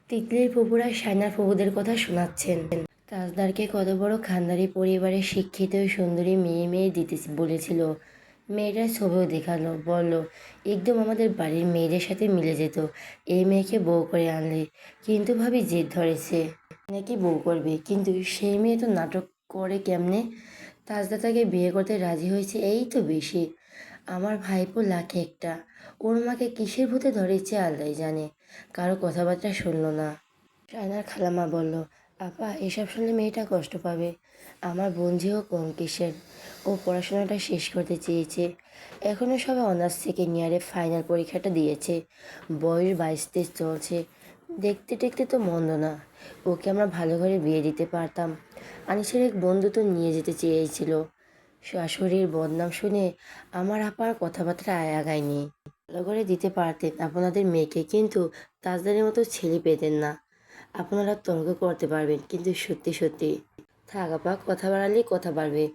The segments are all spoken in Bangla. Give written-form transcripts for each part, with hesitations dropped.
তিতলির ফুপুরা সায়নার ফুপুদের কথা শোনাচ্ছেন। তাজদারকে কত বড় খানদারি পরিবারের শিক্ষিত সুন্দরী মেয়ে দিতে বলেছিল। মেয়েটার ছবিও দেখালো, বলল একদম আমাদের বাড়ির মেয়েদের সাথে মিলে যেত। এই মেয়েকে বউ করে আনলে। কিন্তু ভাবি জেদ ধরেছে নাকি বউ করবে, কিন্তু সেই মেয়ে তো নাটক করে কেমনে। তাজদা তাকে বিয়ে করতে রাজি হয়েছে, এই তো বেশি। আমার ভাইপো লাখে একটা। ওর মাকে কিসের ভূতে ধরেছে আল্লাহ জানে। কারো কথাবার্তা শুনলো না। সায়নার খালামা বলল, আপা এসব শুনলে মেয়েটা কষ্ট পাবে। আমার বোনঝিও কম কিসের। ও পড়াশোনাটা শেষ করতে চেয়েছে। এখনও সবে অনার্স সেকেন্ড ইয়ারে ফাইনাল পরীক্ষাটা দিয়েছে। বয়স 22-23 চলছে। দেখতে টেকতে তো মন্দ না। ওকে আমরা ভালো ঘরে বিয়ে দিতে পারতাম। আনিসের এক বন্ধু তো নিয়ে যেতে চেয়েছিল। শাশুড়ির বদনাম শুনে আমার আপার কথাবার্তা আগায়নি। ভালো করে দিতে পারতেন আপনাদের মেয়েকে, কিন্তু তাজদারের মতো ছেলে পেতেন না। আপনারা তর্ক করতে পারবেন, কিন্তু সত্যি সত্যি থাক আপা, কথা বাড়ালেই কথা বাড়বে।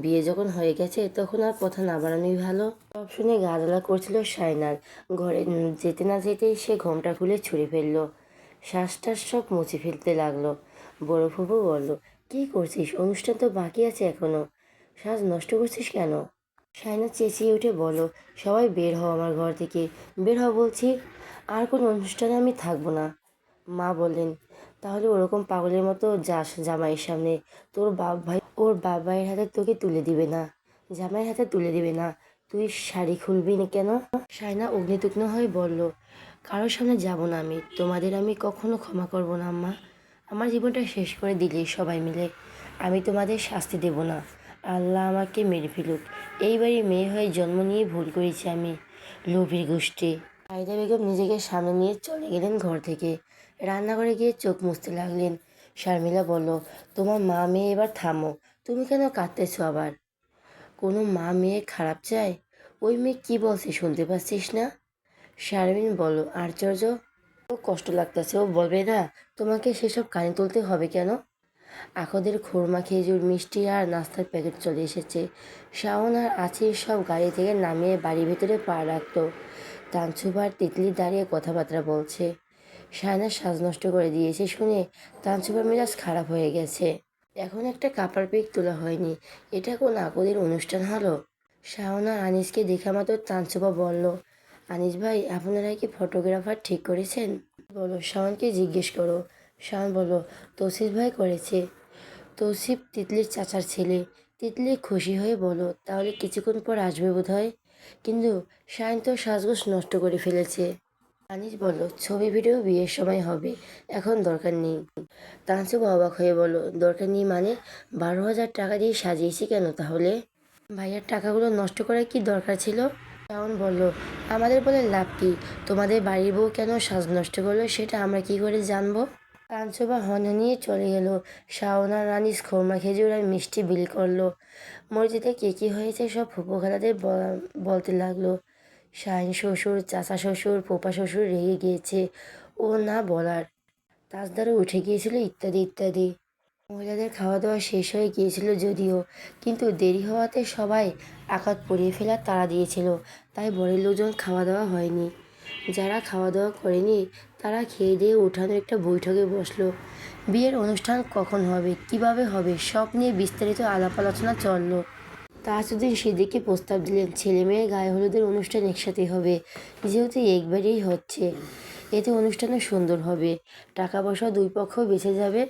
বিয়ে যখন হয়ে গেছে তখন আর কথা না বাড়ানোই ভালো। সব শুনে গা জ্বালা করছিল সায়নার। ঘরে যেতে না যেতেই সে ঘোমটা খুলে ছুঁড়ে ফেললো। শ্বাসটাস সব মুছে ফেলতে লাগলো। বড় ফুফু বলল, কী করছিস? অনুষ্ঠান তো বাকি আছে এখনো। সাজ নষ্ট করছিস কেন? সায়না চেঁচিয়ে উঠে বলল, সবাই বের হও আমার ঘর থেকে। বের হও বলছি। আর কোনো অনুষ্ঠানে আমি থাকবো না। মা বললেন, তাহলে ওরকম পাগলের মতো যাস জামাইয়ের সামনে। ওর বাপ ভাইয়ের হাতে তোকে তুলে দিবে না। জামাইয়ের হাতে তুলে দিবে না। তুই শাড়ি খুলবি না কেন? সায়না অগ্নিতুগ্ন হয়ে বলল, কারোর সামনে যাব না আমি। তোমাদের আমি কখনো ক্ষমা করব না আম্মা। আমার জীবনটা শেষ করে দিলে সবাই মিলে। আমি তোমাদের শাস্তি দেব না। আল্লাহ আমাকে মেরে ফেলুক। এইবারই মেয়ে হয়ে জন্ম নিয়ে ভুল করেছি আমি। লোভীর গোষ্ঠী। আইদা বেগম নিজেকে সামনে নিয়ে চলে গেলেন ঘর থেকে। রান্নাঘরে গিয়ে চোখ মুছতে লাগলেন। শারমিলা বলল, তোমার মা মেয়ে এবার থামো। তুমি কেন কাঁদতেছো আবার? কোনো মা মেয়ে খারাপ চায়? ওই মেয়ে কি বলছে শুনতে পাচ্ছিস না? শারমিন বলল, আশ্চর্য। ও কষ্ট লাগতেছে, ও বলবে না? তোমাকে সেসব কানে তুলতে হবে কেন? আখদের খুরমা, খেজুর, মিষ্টি আর নাস্তার প্যাকেট চলে এসেছে। শাওন আর আছির সব গাড়ি থেকে নামিয়ে বাড়ির ভেতরে পা রাখত। তানছুবার তিতলি দাঁড়িয়ে কথাবার্তা বলছে। সায়নার সাজ নষ্ট করে দিয়েছে শুনে তানছুবার মেজাজ খারাপ হয়ে গেছে। এখন একটা কাপড় পিক তোলা হয়নি। এটা কোন আকদের অনুষ্ঠান হলো? শাওন আর আনিসকে দেখা মাত্র তানছুবা বলল, আনিস ভাই, আপনারা কি ফটোগ্রাফার ঠিক করেছেন? বলো, শাওনকে জিজ্ঞেস করো। শাওন বলল, তৌসিফ ভাই করেছে। তৌসিফ তিতলির চাচার ছেলে। তিতলি খুশি হয়ে বলল, তাহলে কিছুক্ষণ পর আসবে বোধহয়। কিন্তু শায়ন তো সাজগোজ নষ্ট করে ফেলেছে। আনিস বলল, ছবি ভিডিও বিয়ের সময় হবে, এখন দরকার নেই। তানসুব অবাক হয়ে বলল, দরকার নেই মানে? 12,000 টাকা দিয়ে সাজিয়েছি কেন তাহলে? ভাইয়ার টাকাগুলো নষ্ট করার কি দরকার ছিল? শাওন বলল, আমাদের বলে লাভ কি? তোমাদের বাড়ির বউ কেন সাজ নষ্ট করলো সেটা আমরা কি করে জানবো? কাঞ্চবা হনহনিয়ে চলে গেল। শাওন আর আনিস খোরমা, খেজুর আর মিষ্টি বিলি করলো। মসজিদে কী হয়েছে সব ফুপু খালাদের বলতে লাগলো। শাহিন শ্বশুর, চাচা শ্বশুর, ফুপা শ্বশুর রেগে গিয়েছে, ও না বলার। তাজদারও উঠে গিয়েছিল, ইত্যাদি ইত্যাদি। মহিলাদের খাওয়া দাওয়া শেষ হয়ে গিয়েছিল যদিও, কিন্তু দেরি হওয়াতে সবাই আকাত পরিয়ে ফেলার তাড়া দিয়েছিল। তাই বড়ের লোকজন খাওয়া দাওয়া হয়নি। যারা খাওয়া দাওয়া করেনি তারা খেয়ে দিয়ে উঠানোর একটা বৈঠকে বসলো। বিয়ের অনুষ্ঠান কখন হবে, কিভাবে হবে, সব নিয়ে বিস্তারিত আলাপ আলোচনা চললো। তাজউদ্দিন সিদ্দিকী প্রস্তাব দিলেন, ছেলে মেয়ের গায়ে হলুদের অনুষ্ঠান একসাথে হবে, যেহেতু একবারেই হচ্ছে। এতে অনুষ্ঠানও সুন্দর হবে, টাকা পয়সা দুই পক্ষ বেঁচে যাবে।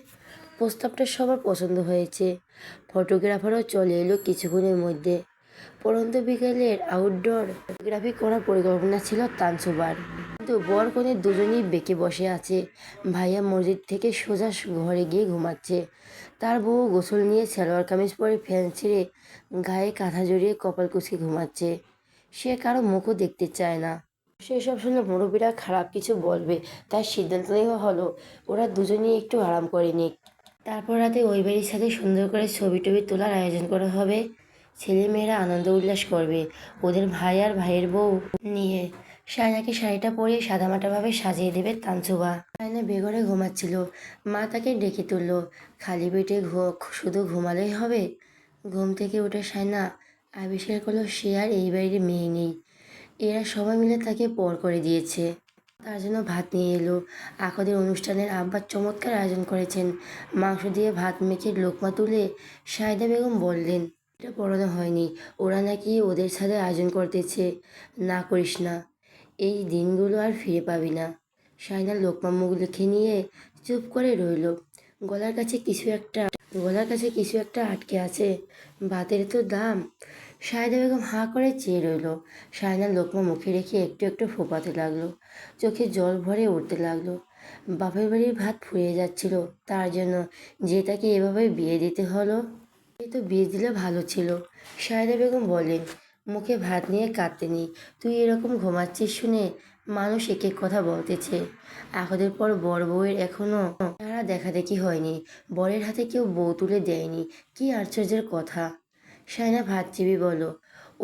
প্রস্তাবটা সবার পছন্দ হয়েছে। ফটোগ্রাফারও চলে এলো কিছুক্ষণের মধ্যে। পড়ন্ত বিকেলের আউটডোর ফটোগ্রাফি করার পরিকল্পনা ছিল তানসুবার, কিন্তু বর কনে দুজনেই বেঁকে বসে আছে। ভাইয়া মসজিদ থেকে সোজা ঘরে গিয়ে ঘুমাচ্ছে। তার বউ গোসল নিয়ে সালোয়ার কামিজ পরে ফ্যান ছিঁড়ে গায়ে কাঁথা জড়িয়ে কপাল কুচকে ঘুমাচ্ছে। সে কারো মুখও দেখতে চায় না। সেসব শুনে মুরব্বীরা খারাপ কিছু বলবে, তাই সিদ্ধান্ত নেওয়া হলো ওরা দুজনেই একটু আরাম করে নিক। তারপর রাতে ওই বাড়ির সাথে সুন্দর করে ছবি টবি তোলার আয়োজন করা হবে। ছেলেমেয়েরা আনন্দ উল্লাস করবে ওদের ভাই আর ভাইয়ের বউ নিয়ে। সায়নাকে শাড়িটা পরিয়ে সাদামাটাভাবে সাজিয়ে দেবে তানসুবা। সায়না বেঘরে ঘুমাচ্ছিল। মা তাকে ডেকে তুলল। খালি পেটে শুধু ঘুমালেই হবে? ঘুম থেকে উঠে সায়না আবিষ্কার করলো সে আর এই বাড়ির মেয়ে নেই। এরা সবাই মিলে তাকে পর করে দিয়েছে। তার জন্য ভাত নিয়ে এলো। আকদের অনুষ্ঠানের আব্বা চমৎকার আয়োজন করেছেন। মাংস দিয়ে ভাত মেখে লোকমা তুলে সায়দা বেগম বললেন, এটা পড়ানো হয়নি, ওরা নাকি ওদের সাথে আয়োজন করতেছে। না করিস না, এই দিনগুলো আর ফিরে পাবি না। সায়না লোকমা মুখ লিখে নিয়ে চুপ করে রইল। গলার কাছে কিছু একটা গলার কাছে কিছু একটা আটকে আছে। ভাতের তো দাম। সায়দা বেগম হাঁ করে চেয়ে রইল। সায়না লোকমা মুখে রেখে একটু একটু ফোপাতে লাগলো। চোখে জল ভরে উঠতে লাগলো। বাপের বাড়ির ভাত ফুরিয়ে যাচ্ছিল, তার জন্য যে তাকে এভাবে বিয়ে দিতে হলো। এ তো বিয়ে দিলে ভালো ছিল। সায়দা বেগম বলেন, মুখে ভাত নিয়ে কাঁদতে নেই। তুই এরকম ঘুমাচ্ছিস শুনে মানুষ এক এক কথা বলতেছে। আকদের পর বর বউয়ের এখনো তারা দেখা দেখি হয়নি। বরের হাতে কেউ বউ তুলে দেয়নি। কি আশ্চর্যের কথা। সায়না ভাত চিবি বলো,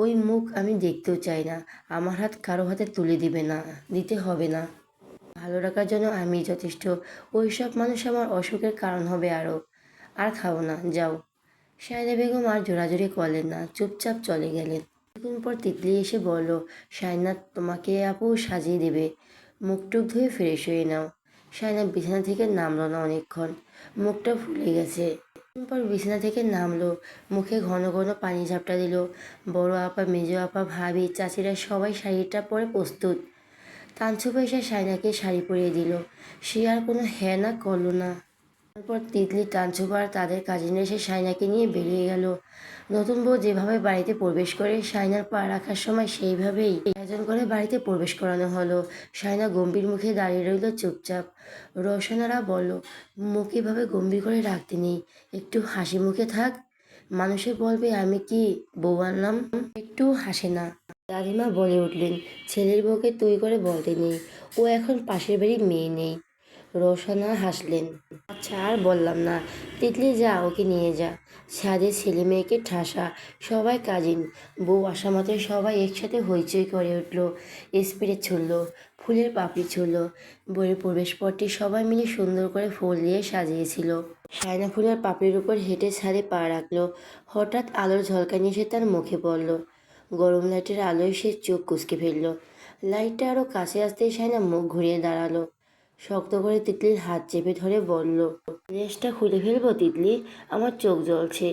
ওই মুখ আমি দেখতেও চাই না। আমার হাত কারো হাতে তুলে দিতে হবে না। ভালো রাখার জন্য আমি যথেষ্ট। ওই সব মানুষ আমার অসুখের কারণ হবে আরও। আর খাবো না, যাও। সায়দা বেগম আর জোরাজুরি করলেন না, চুপচাপ চলে গেলেন। কিছুক্ষণ পর তিতলি এসে বলল, সায়না তোমাকে আপু সাজিয়ে দেবে, মুখটুক ধুয়ে ফ্রেশ হয়ে নাও। সায়না বিছানা থেকে নামলো না অনেকক্ষণ, মুখটা ফুলে গেছে। কিছুক্ষণ পর বিছানা থেকে নামলো, মুখে ঘন ঘন পানি ঝাপটা দিল। বড় আপা, মেজো আপা, ভাবি, চাচিরা সবাই শাড়িটা পরে প্রস্তুত। তানছুপা এসে সায়নাকে শাড়ি পরিয়ে দিল। সে আর কোনো হ্যাঁ না করলো না। তারপর তিতলি, তানছুপা আর তাদের কাজিনরা এসে সায়নাকে নিয়ে বেরিয়ে গেল। নতুন বউ যেভাবে বাড়িতে প্রবেশ করে, সায়নার পা রাখার সময় সেইভাবেই আয়োজন করে বাড়িতে প্রবেশ করানো হলো। সায়না গম্ভীর মুখে দাঁড়িয়ে রইল চুপচাপ। রওশনারা বলল, মুখ এভাবে গম্ভীর করে রাখতে নেই, একটু হাসি মুখে থাক। মানুষে বলবে আমি কি বউ আনলাম। একটু হাসে না। দাদিমা বলে উঠলেন, ছেলের বউকে তুই করে বলতে নেই, ও এখন পাশের বাড়ির মেয়ে নেই। রওশনা হাসলেন, আচ্ছা আর বললাম না। তিতলি, যা ওকে নিয়ে যা। ছাদে ছেলে মেয়েকে ঠাসা, সবাই কাজিন। বউ আসা মাত্র সবাই একসাথে হইচই করে উঠল। স্প্রে ছুড়ল, ফুলের পাপড়ি ছুড়ল। বইয়ের প্রবেশ পথটি সবাই মিলে সুন্দর করে ফুল দিয়ে সাজিয়েছিল। সায়না ফুলের পাপড়ির উপর হেঁটে ছাদে পা রাখলো। হঠাৎ আলোর ঝলকানি এসে তার মুখে পড়ল। গরম লাইটের আলোয় সে চোখ কুঁচকে ফেলল। লাইটটা আরও কাছে আসতেই সায়না মুখ ঘুরিয়ে দাঁড়ালো। শক্ত করে তিতলির হাত চেপে ধরে বলল, লেজটা খুলে ফেলবো তিতলি, আমার চোখ জ্বলছে।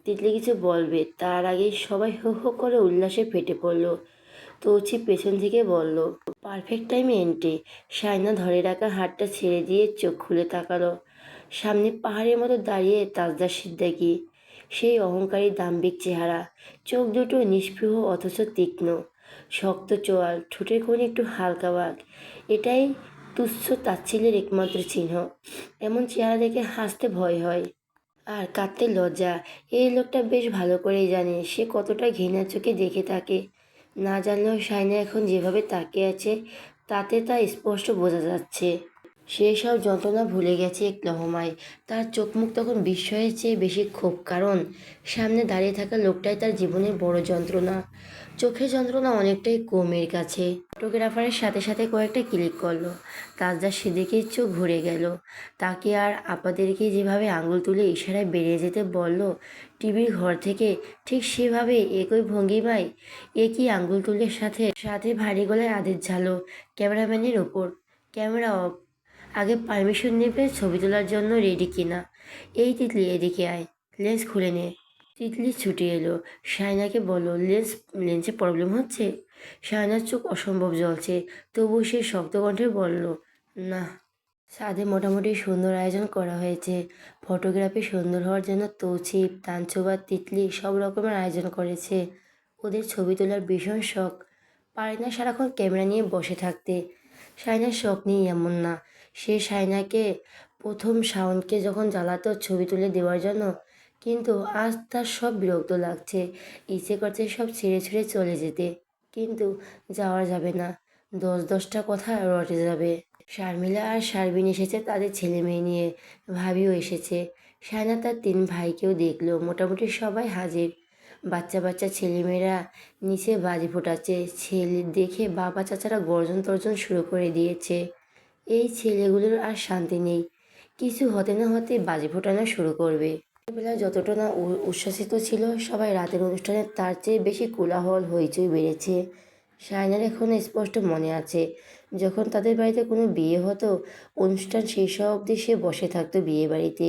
তিতলি কিছু বলবে তার আগেই সবাই হো হো করে উল্লাসে ফেটে পড়ল। তৌছি পেছন থেকে বলল, পারফেক্ট টাইমে এন্ট্রি। সায়না ধরে রাখা হাতটা ছেড়ে দিয়ে চোখ খুলে তাকালো। সামনে পাহাড়ের মতো দাঁড়িয়ে তাজদার সিদ্দিকী, সেই অহংকারী দাম্ভিক চেহারা, চোখ দুটো নিষ্পৃহ অথচ তীক্ষ্ণ, শক্ত চোয়াল, ঠোঁটের কোণে একটু হালকা বাঁক। এটাই তুচ্ছ তাচ্ছিল্যের একমাত্র চিহ্ন। এমন চেহারা দেখে হাসতে ভয় হয় আর কাঁদতে লজ্জা। এই লোকটা বেশ ভালো করেই জানে সে কতটা ঘৃণার চোখে দেখে তাকে। না জানলেও সায়না এখন যেভাবে তাকিয়ে আছে তাতে তা স্পষ্ট বোঝা যাচ্ছে। সে সব যন্ত্রণা ভুলে গেছে এক লহমায়। তার চোখ মুখ তখন বিস্ময়ের চেয়ে বেশি ক্ষোভ, কারণ সামনে দাঁড়িয়ে থাকা লোকটাই তার জীবনের বড় যন্ত্রণা। চোখের যন্ত্রণা অনেকটাই কমের কাছে। ফটোগ্রাফারের সাথে সাথে কয়েকটা ক্লিক করলো। তাজদার সিদ্দিকীর চোখ ঘুরে গেল। তাকে আর আপাদেরকে যেভাবে আঙুল তুলে ইশারায় বেরিয়ে যেতে বলল টিভির ঘর থেকে, ঠিক সেভাবে একই ভঙ্গিমায় একই আঙুল তুলে সাথে সাথে ভারী গলায় আদেশ ঝালো ক্যামেরাম্যানের ওপর, ক্যামেরা অফ। আগে পারমিশন নেবে ছবি তোলার জন্য রেডি কিনা। এই তিতলি, এদিকে আয়, লেন্স খুলে নে। তিতলি ছুটে এলো। সায়নাকে বলল, লেন্সে প্রবলেম হচ্ছে। সায়নার চোখ অসম্ভব জ্বলছে, তবু সে শক্ত কণ্ঠে বলল, না। ছাদে মোটামুটি সুন্দর আয়োজন করা হয়েছে। ফটোগ্রাফি সুন্দর হওয়ার জন্য তৌছিফ, তানছুবা, তিতলি সব রকমের আয়োজন করেছে। ওদের ছবি তোলার ভীষণ শখ, পারে না সারাক্ষণ ক্যামেরা নিয়ে বসে থাকতে। সায়নার শখ নেই এমন না। সে সায়নাকে প্রথম শাওনকে যখন জ্বালাতো ছবি তুলে দেওয়ার জন্য, কিন্তু আজ তার সব বিরক্ত লাগছে। ইচ্ছে করছে সব ছেড়ে ছেড়ে চলে যেতে, কিন্তু যাওয়া যাবে না। দশটা কথা রটে যাবে। শারমিলা আর শারবিন এসেছে তাদের ছেলে মেয়ে নিয়ে, ভাবিও এসেছে। সায়না তার 3 ভাইকেও দেখলো। মোটামুটি সবাই হাজির। বাচ্চা বাচ্চা ছেলেমেয়েরা নিচে বাজি ফোটাচ্ছে। ছেলে দেখে বাবা চাচারা গর্জন তর্জন শুরু করে দিয়েছে। এই ছেলেগুলোর আর শান্তি নেই, কিছু হতে না হতে বাজি ফোটানো শুরু করবে। বেলা যতটা না উচ্ছ্বাসিত ছিল সবাই, রাতের অনুষ্ঠানে তার চেয়ে বেশি কোলাহল হইচই বেড়েছে। সায়নার এখনো স্পষ্ট মনে আছে, যখন তাদের বাড়িতে কোনো বিয়ে হতো, অনুষ্ঠান শেষ হওয়া অবধি সে বসে থাকতো বিয়ে বাড়িতে।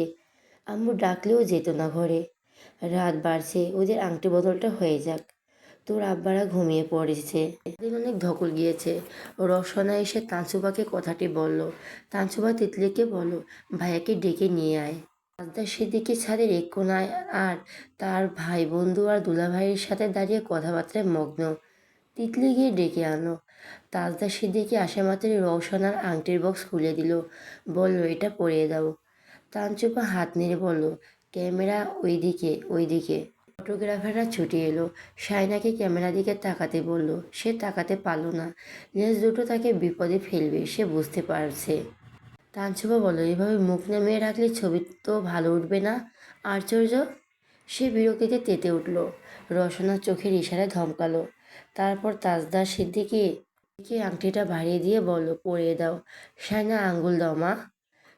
আম্মু ডাকলেও যেত না ঘরে। রাত বাড়ছে, ওদের আংটি বদলটা হয়ে যাক। তোর আব্বারা ঘুমিয়ে পড়েছে, দিন অনেক ধকল গিয়েছে। রসনা এসে তানসুবাকে কথাটি বলল। তানসুবা তিতলিকে বলল, ভাইয়াকে ডেকে নিয়ে আয়। রাজদার সেদিকে ছাদের এক কোনায় আর তার ভাই বন্ধু আর দুলাভাইয়ের সাথে দাঁড়িয়ে কথাবার্তায় মগ্ন। তিতলি গিয়ে ডেকে আনো। তাজদার সিদ্দিকি আসা মাত্রই রওশনার আংটির বক্স খুলে দিল। বলল, এটা পরিয়ে দাও। তানচুপা হাত নেড়ে বলল, ক্যামেরা ওইদিকে ওইদিকে। ফটোগ্রাফাররা ছুটে এলো। শায়নাকে ক্যামেরা দিকে তাকাতে বলল। সে তাকাতে পারল না। লেন্স দুটো তাকে বিপদে ফেলবে, সে বুঝতে পারছে। তানচুপা বলল, এভাবে মুখ নামিয়ে রাখলে ছবি তো ভালো উঠবে না। আশ্চর্য! সে বিরক্তিতে তেতে উঠল। রসনার চোখের ইশারায় ধমকালো। তারপর তাজদার সিদ্দিকে আংটিটা বাড়িয়ে দিয়ে বলল, পরিয়ে দাও। শায়না, আঙ্গুল দাও মা।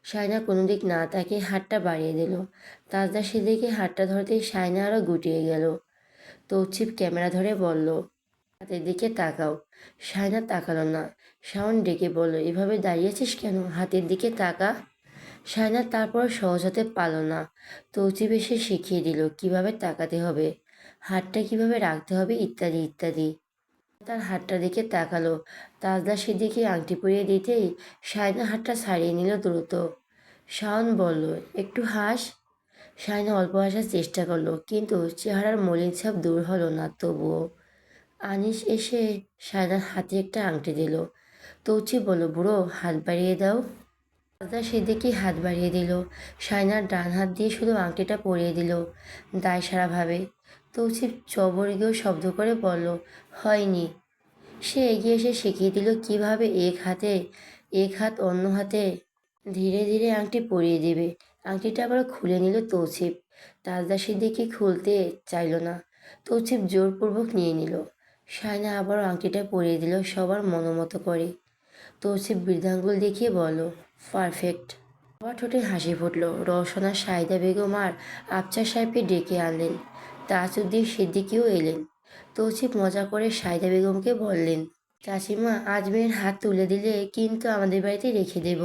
শায়না কোনো দিক না তাকিয়ে হাতটা বাড়িয়ে দিল। তাজদার সিদ্দিকি হাতটা ধরতেই শায়না আরও গুটিয়ে গেল। তৌসিফ ক্যামেরা ধরে বলল, হাতের দিকে তাকাও। শায়না তাকালো না। শাওন ডেকে বলল, এভাবে দাঁড়িয়েছিস কেন? হাতের দিকে তাকা। শায়না তারপর সহজ হতে পারল না। তৌসিফ এসে শিখিয়ে দিল কিভাবে তাকাতে হবে, হাতটা কিভাবে রাখতে হবে, ইত্যাদি ইত্যাদি। তার হাতটা দিকে তাকালো। তাজদা সিদ্দিকি আংটি পরিয়ে দিতেই শায়না হাতটা ছাড়িয়ে নিল দ্রুত। শাওন বলল, একটু হাস। শায়না অল্প হাসার চেষ্টা করলো, কিন্তু চেহারার মলিন ছাপ দূর হলো না তবুও। আনিস এসে শায়নার হাতে একটা আংটি দিল। তৌচি বলল, বুড়ো, হাত বাড়িয়ে দাও। তাজদা সিদ্দিকি হাত বাড়িয়ে দিল। শায়নার ডান হাত দিয়ে শুধু আংটিটা পরিয়ে দিল দায়সারাভাবে। তৌসিফ চবর্গীয় শব্দ করে বলল, হয়নি। সে এগিয়ে এসে শিখিয়ে দিল কিভাবে এক হাত অন্য হাতে ধীরে ধীরে আংটি পরিয়ে দেবে। আংটিটা আবার খুলে নিল তৌসিফ। তাজদা সিদ্দিকি খুলতে চাইল না। তৌসিফ জোরপূর্বক নিয়ে নিল। শায়না আবারও আংটিটা পরিয়ে দিল সবার মনোমতো করে। তৌসিফ বৃদ্ধাঙ্গুল দেখিয়ে বলল, পারফেক্ট। আবার ঠোঁটে হাসি ফুটল। রওশনা সাহিদা বেগম আর আফসার সাহেবকে ডেকে আনলেন। তাজউদ্দিন সিদ্দিকিও এলেন। তৌসিফ মজা করে সাহিদা বেগমকে বললেন, চাচিমা, আজ মেয়ের হাত তুলে দিলে কিন্তু আমাদের বাড়িতে রেখে দেব।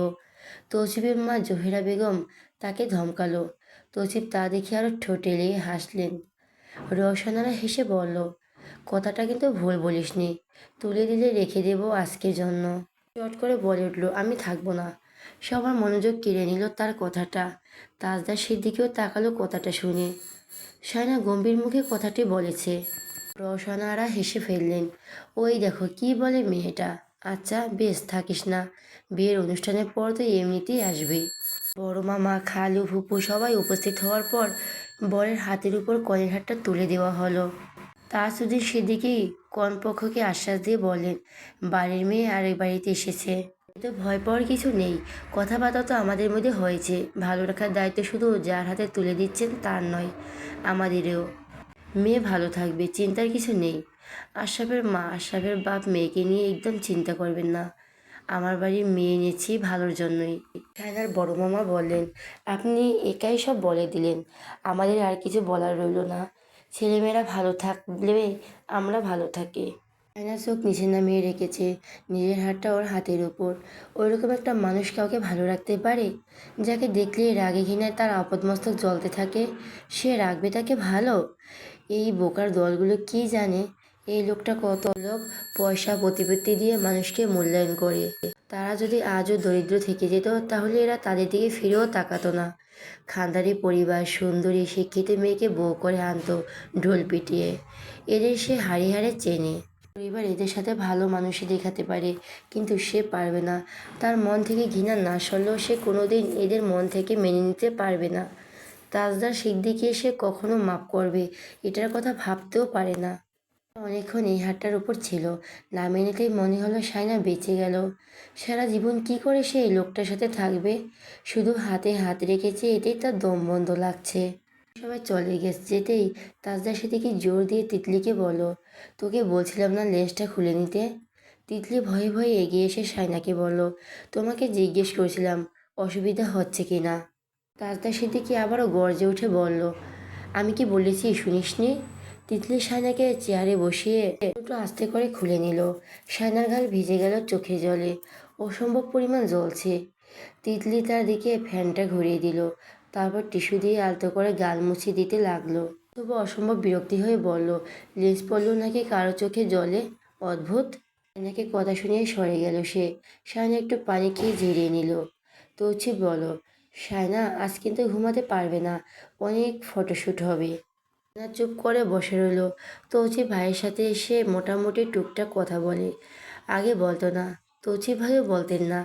তৌসিফের মা জহিরা বেগম তাকে ধমকালো। তৌসিফ তা দেখে আরও ঠোঁট এলিয়ে হাসলেন। রওশনারা হেসে বলল, কথাটা কিন্তু ভুল বলিসনি, তুলে দিলে রেখে দেব আজকের জন্য। চট করে বলে উঠল, আমি থাকবো না। সবার মনোযোগ কেড়ে নিল তার কথাটা। তাজদার সিদ্দিকেও তাকালো কথাটা শুনে। শায়না গম্ভীর মুখে কথাটি বলেছে। রওশনারা হেসে ফেললেন। ওই দেখো কি বলে মেয়েটা। আচ্ছা বেশ, থাকিস না। বিয়ের অনুষ্ঠানের পর তো এমনিতেই আসবি। বড় মামা, খালু, ফুপু সবাই উপস্থিত হওয়ার পর বরের হাতের উপর কনের হারটা তুলে দেওয়া হলো। তাজউদ্দিন সিদ্দিকী কনপক্ষকে আশ্বাস দিয়ে বলেন, বাড়ির মেয়ে আরেক বাড়িতে এসেছে, এতে ভয় পাওয়ার কিছু নেই। কথাবার্তা তো আমাদের মধ্যে হয়েছে। ভালো রাখার দায়িত্ব শুধু যার হাতে তুলে দিচ্ছেন তার নয়, আমাদেরও। মেয়ে ভালো থাকবে, চিন্তার কিছু নেই। আশরাফের মা, আশরাফের বাপ মেয়েকে নিয়ে একদম চিন্তা করবেন না। আমার বাড়ির মেয়ে এনেছি ভালোর জন্যই। শায়নার বড় মামা বললেন, আপনি একাই সব বলে দিলেন, আমাদের আর কিছু বলার রইল না। ছেলেমেয়েরা ভালো থাকলে আমরা ভালো থাকি। শায়না চোখ নিচে নামিয়ে রেখেছে, নিজের হাতটা ওর হাতের উপর। ওইরকম একটা মানুষ কাউকে ভালো রাখতে পারে, যাকে দেখলে রাগে ঘৃণায় তার আপাদমস্তক জ্বলতে থাকে? সে রাখবে তাকে ভালো? এই বোকার দলগুলো কি জানে এই লোকটা কত লোক পয়সা প্রতিপত্তি দিয়ে মানুষকে মূল্যায়ন করে। তারা যদি আজও দরিদ্র থেকে যেত তাহলে এরা তাদের দিকে ফিরেও তাকাতো না। খানদানি পরিবার সুন্দরী শিক্ষিত মেয়েকে বউ করে আনতো ঢোল পিটিয়ে। এদের সে হাড়ে হাড়ে চেনে। পরিবার এদের সাথে ভালো মানুষই দেখাতে পারে, কিন্তু সে পারবে না। তার মন থেকে ঘৃণা না সরলেও সে কোনোদিন এদের মন থেকে মেনে নিতে পারবে না। তাজদার সিদ্দিকী সে কখনো মাপ করবে এটার কথা ভাবতেও পারে না। অনেকক্ষণ এই হাটটার উপর ছিল। নামিয়ে নিতেই মনে হলো শায়না বেঁচে গেল। সারা জীবন কি করে সে এই লোকটার সাথে থাকবে? শুধু হাতে হাত রেখেছে, এতেই তার দম বন্ধ লাগছে। সবাই চলে যেতেই তাজদার সিদ্দিকী জোর দিয়ে তিতলিকে বলো, তোকে বলছিলাম না লেজটা খুলে নিতে। তিতলি ভয়ে ভয়ে এগিয়ে এসে শায়নাকে বলল, তোমাকে জিজ্ঞেস করছিলাম অসুবিধা হচ্ছে কি না। তাজদার সিদ্দিকী আবারও গর্জে উঠে বলল, আমি কি বলেছি শুনিসনি? তিতলি সায়নাকে চেয়ারে বসিয়ে দুটো আস্তে করে খুলে নিল। সায়নার গাল ভিজে গেল চোখের জলে, অসম্ভব পরিমাণ জ্বলছে। তিতলি তার দিকে ফ্যানটা ঘুরিয়ে দিল, তারপর টিস্যু দিয়ে আলতো করে গাল মুছিয়ে দিতে লাগলো। তবু অসম্ভব বিরক্তি হয়ে বলল, লেন্স পড়ল নাকি কারো চোখে জলে? অদ্ভুত। সায়নাকে কথা শুনিয়ে সরে গেল সে। সায়না একটু পানি খেয়ে জিরিয়ে নিল। তৌছি বলো, সায়না আজ কিন্তু ঘুমাতে পারবে না, অনেক ফটোশ্যুট হবে। না চুপ করে বসে রইল। তৌচি ভাইয়ের সাথে এসে মোটামুটি টুকটাক কথা বলে, আগে বলতো না। তৌচি ভাইও বলতেন না,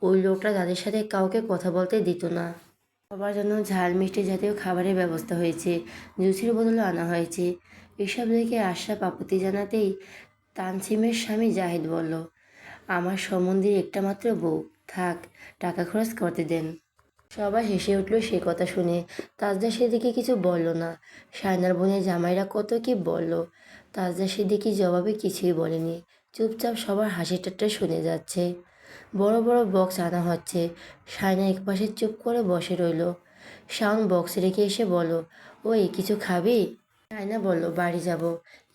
ওই লোকটা তাদের সাথে কাউকে কথা বলতে দিত না। সবার জন্য ঝাল মিষ্টি জাতীয় খাবারের ব্যবস্থা হয়েছে, জুসের বোতলও আনা হয়েছে। এসব দেখে আশরাফ আপত্তি জানাতেই তানসিমের স্বামী জাহিদ বলল, আমার সম্বন্ধীর একটা মাত্র বউ, থাক, টাকা খরচ করতে দেন। সবাই হেসে উঠল সে কথা শুনে। তাজদা সেদিকে কিছু বলল না। সায়নার বোনের জামাইরা কত কি বলল, তাজদা সেদিকে জবাবে কিছুই বলেনি। চুপচাপ সবার হাসি ঠাট্টা শুনে যাচ্ছে। বড় বড় বক্স আনা হচ্ছে। সায়না একপাশে চুপ করে বসে রইল। শাওন বক্স রেখে এসে বলল, ওই কিছু খাবি? সায়না বলল, বাড়ি যাব।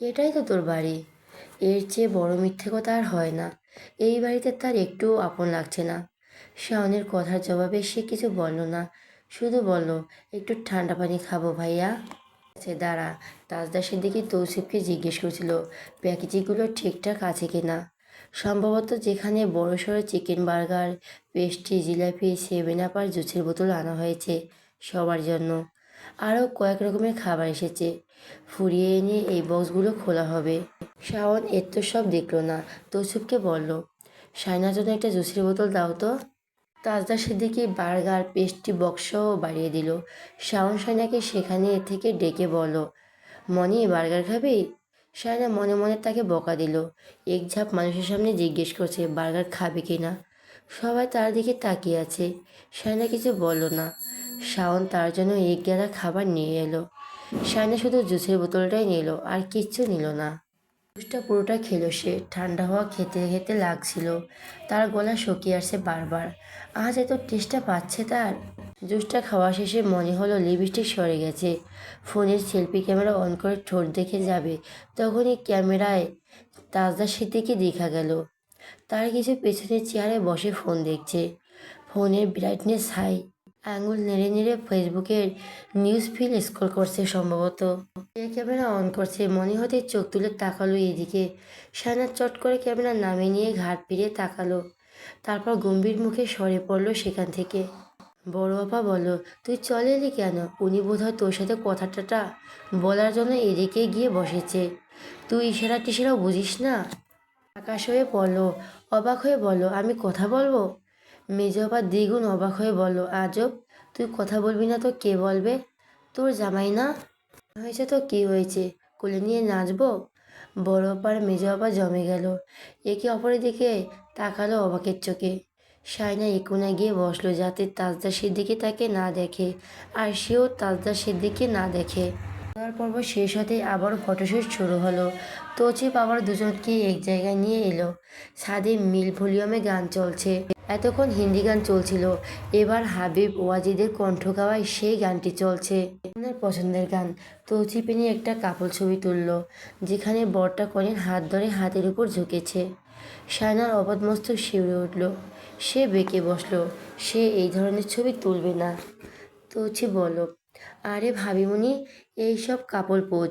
এটাই তো তোর বাড়ি, এর চেয়ে বড় মিথ্যে কথা আর হয় না। এই বাড়িতে তার একটুও আপন লাগছে না। শাওনের কথার জবাবে সে কিছু বলল না, শুধু বলল, একটু ঠান্ডা পানি খাবো ভাইয়া? আচ্ছা দাঁড়া। তাজদা সেদিকে তৌসিফকে জিজ্ঞেস করছিল প্যাকেজিংগুলো ঠিকঠাক আছে কিনা। সম্ভবত যেখানে বড়সড় চিকেন বার্গার, পেস্ট্রি, জিলাপি, সেভেন আপ আর জুসের বোতল আনা হয়েছে সবার জন্য। আরও কয়েক রকমের খাবার এসেছে। ফুরিয়ে এনে এই বক্সগুলো খোলা হবে। শাওন এর তো সব দেখলো না, তৌসিফকে বলল, সায়নার জন্য একটা জুসের বোতল দাও তো। তাজদা সিদ্দিকী বার্গার, পেস্ট্রি বক্সও বাড়িয়ে দিল। শাওন সায়নাকে সেখানে থেকে ডেকে বলল, মনি বার্গার খাবি? সায়না মনে মনে তাকে বকা দিল। এক ঝাঁক মানুষের সামনে জিজ্ঞেস করছে বার্গার খাবে কি না। সবাই তার দিকে তাকিয়ে আছে। সায়না কিছু বলল না। শাওন তার জন্য এক গেলা খাবার নিয়ে এলো। সায়না শুধু জুসের বোতলটাই নিল, আর কিচ্ছু নিল না। জুসটা পুরোটা খেলো সে। ঠান্ডা হওয়া খেতে খেতে লাগছিল, তার গলা শুকিয়ে আসছে বারবার। আজ এত টেস্টটা পাচ্ছে তার। জুসটা খাওয়া শেষে মনে হলো লিপস্টিক সরে গেছে। ফোনের সেলফি ক্যামেরা অন করে ঠোঁট দেখে যাবে, তখনই ক্যামেরায় তাজদা সিদ্দিকী দেখা গেল। তার কিছু পেছনের চেয়ারে বসে ফোন দেখছে। ফোনের ব্রাইটনেস হাই, আঙুল নেড়ে নেড়ে ফেসবুকের নিউজ ফিড স্ক্রল করছে সম্ভবত। ক্যামেরা অন করছে, মনে হতে চোখ তুলে তাকালো এদিকে। সায়না চট করে ক্যামেরা নামিয়ে নিয়ে ঘাট ফিরে তাকালো, তারপর গম্ভীর মুখে সরে পড়ল সেখান থেকে। বড় আপা বলল, তুই চলে এলি কেন? উনি বোধহয় তোর সাথে কথাটা বলার জন্য এদিকে গিয়ে বসেছে। তুই ইশারা টিশারাও বুঝিস না? আকাশ হয়ে পড়ল, অবাক হয়ে বলল, আমি কথা বলবো? মেজ আপা দ্বিগুণ অবাক হয়ে বলল, আজব, তুই কথা বলবি না তো কে বলবে? তোর জামাই না হয়েছে তো কি হয়েছে, কোলে নিয়ে নাচবো? বড় অপার মেজ আপা জমে গেল। একে অপরের দিকে তাকালো অবাকের চোখে। সায়না কোণে গিয়ে বসলো যাতে তাজদা সিদ্দিকী তাকে না দেখে, আর সেও তাজদা সিদ্দিকীকে না দেখে। খাওয়ার পর্ব শেষ হতেই আবারও ফটোশ্যুট শুরু হলো। তৌচিফ আবার দুজনকে এক জায়গায় নিয়ে এলো। ছাদে মিল ভলিউমে গান চলছে। এতক্ষণ হিন্দি গান চলছিল, এবার হাবিব ওয়াজিদের কণ্ঠ গাওয়ায় সেই গানটি চলছে। ওনার পছন্দের গান। তৌচিফ নিয়ে একটা কাপল ছবি তুলল, যেখানে বরটা কনের হাত ধরে হাতের উপর ঝুঁকেছে। সায়নার অবাধ মস্তক শিউরে উঠল। সে বেঁকে বসলো। সে এই ধরনের ছবি তুলবে না। তৌচিফ বলল, আরে ভাবিমণি, এইসব কাপল পোজ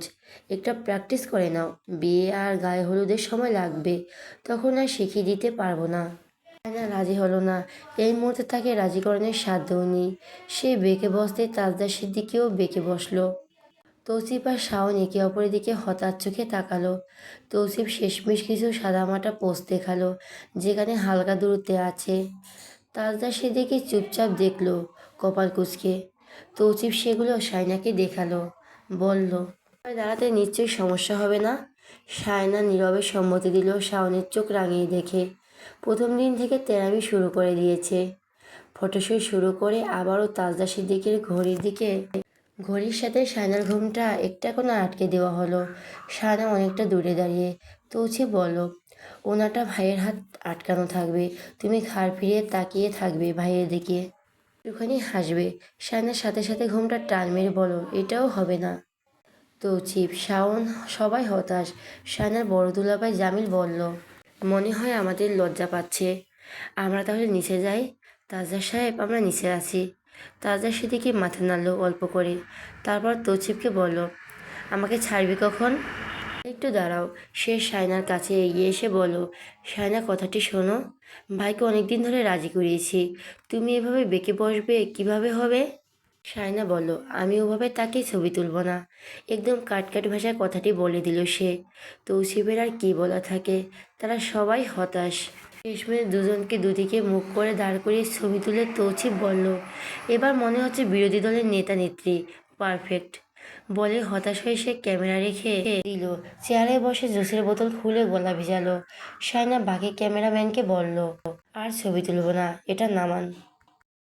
একটা প্র্যাকটিস করে নাও। বিয়ে আর গায়ে হলুদের সময় লাগবে, তখন আর শিখিয়ে দিতে পারবো না। সায়না রাজি হলো না। এই মুহূর্তে তাকে রাজি করানোর সাধ্যও নেই। সে বেঁকে বসতে তাজদা সিদ্দিকীও বেঁকে বসলো। তৌসিফ আর শাওন একে অপরের দিকে হতাশ চোখে তাকালো। তৌসিফ শেষমেশ কিছু সাদামাটা পোজ দেখালো, যেখানে হালকা দূরত্বে আছে। তাজদা সেদিকে চুপচাপ দেখলো, কপাল কুঁচকে। তৌসিফ সেগুলো সায়নাকে দেখালো, বলল, দাঁড়াতে নিশ্চয়ই সমস্যা হবে না? সায়না নীরবে সম্মতি দিল শাওনের চোখ রাঙিয়ে দেখে। প্রথম দিন থেকে তেরামি শুরু করে দিয়েছে। ফটোশ্যুট শুরু করে আবারও তাজদা সিদ্দিকের ঘড়ির সাথে সায়নার ঘুমটা একটা কোনো আটকে দেওয়া হলো। সায়না অনেকটা দূরে দাঁড়িয়ে। তৌসিফ বলল, ওনাটা ভাইয়ের হাত আটকানো থাকবে, তুমি ঘাড় ফিরিয়ে তাকিয়ে থাকবে ভাইয়ের দিকে, একটুখানি হাসবে। সায়নার সাথে সাথে ঘুমটা টান মেরে বলো, এটাও হবে না? তৌচিফ, শাওন সবাই হতাশ। শায়নার বড় দুলাভাই জামিল বলল, মনে হয় আমাদের লজ্জা পাচ্ছে। আমরা তাহলে নিচে যাই। তাজদার সাহেব, আমরা নিচে আছি। তাজদার সেদিকে মাথা নাড়ল অল্প করে। তারপর তৌচিফকে বলল, আমাকে ছাড়বি কখন? একটু দাঁড়াও। সে শায়নার কাছে এগিয়ে এসে বলল, শায়না, কথাটি শোনো। ভাইকে অনেকদিন ধরে রাজি করিয়েছি। তুমি এভাবে বেঁকে বসবে কিভাবে হবে? শায়না বলল, আমি ওভাবে তাকে ছবি তুলব না। একদম কাটকাট ভাষায় কথাটি বলে দিল সে। তৌসিফের আর কি বলা থাকে, তারা সবাই হতাশ। শেষমেশ দুজনকে দুদিকে মুখ করে দাঁড় করিয়ে ছবি তুলে তৌসিফ বলল, এবার মনে হচ্ছে বিরোধী দলের নেতা নেত্রী পারফেক্ট। বলে হতাশ হয়ে সে ক্যামেরা রেখে দিল। চেয়ারে বসে জুসের বোতল খুলে গলা ভিজালো। শায়না বাকি ক্যামেরাম্যানকে বলল, আর ছবি তুলব না, এটা নামান।